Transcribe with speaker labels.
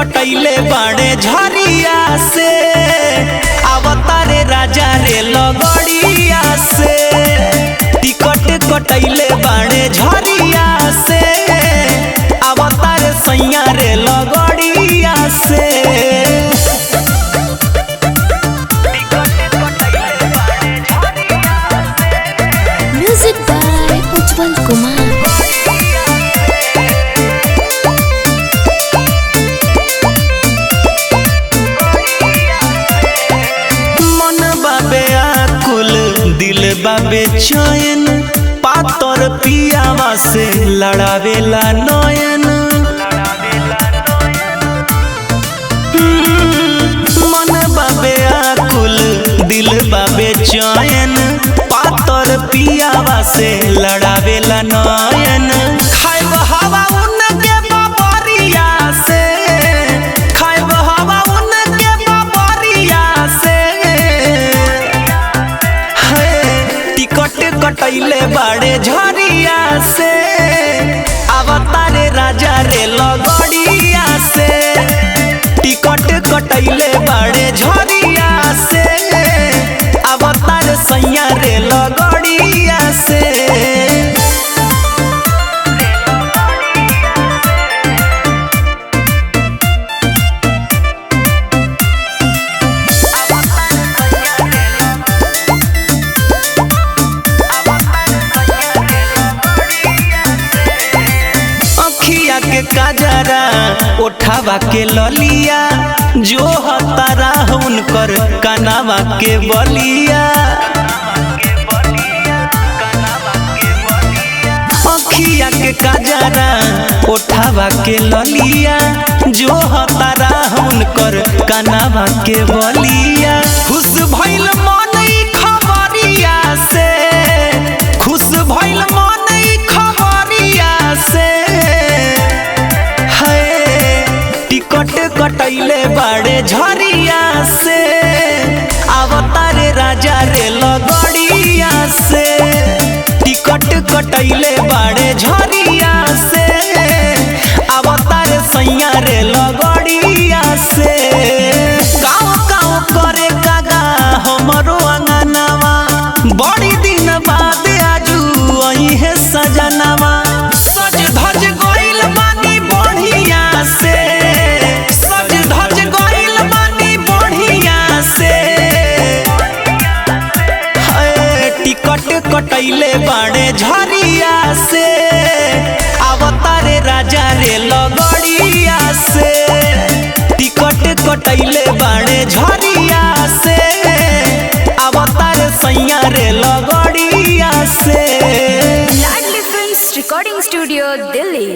Speaker 1: कटैले बाड़े झरिया से अवतारे राजा रे लगड़िया से टिकट कटैले बाड़े झरिया से अवतारे सैया रे लगड़िया से।
Speaker 2: म्यूजिक बाय उज्जवल कुमार।
Speaker 1: दिल बाबे चैन पातर पियावा से लड़ावेला नयन मन बाबे आकुल दिल बाबे चैन पातर पियावा से लड़ावेला नयन खाइब हवा उनके बाबरिया से खाइब हवा उनके बाबरिया से कटैले बाड़े झरिया से अवतारे राजा रे लगड़िया से टिकट कटैले बाड़े झरिया से अवतार सैया रे लगड़िया से। के काजरा उठावा के ललिया जो हतारा उनकर कनावा के बलिया अखिया के काजरा उठावा के ललिया जो हतारा उनकर कनावा के बलिया खुश भइल मन ई खबरिया से खुश भइल मन ई खबरिया से कटैले बाड़े झरिया से अवतारे राजा रे लगड़िया से टिकट कटैले बाड़े झरिया से अवतारे सैया रे लगड़िया से। गाँव गाँव करे कागा हमरो अंगनावा बड़ी दिन बाद आजू आई है सजनावा सज धज गइल बानी बढ़िया से कटैले बाड़े झरिया से अवतारे राजा रे लगड़िया से टिकट कटैले बाड़े झरिया से अवतारे सैया रे लगड़िया से।
Speaker 2: लाडली फिल्म्स रिकॉर्डिंग स्टूडियो दिल्ली।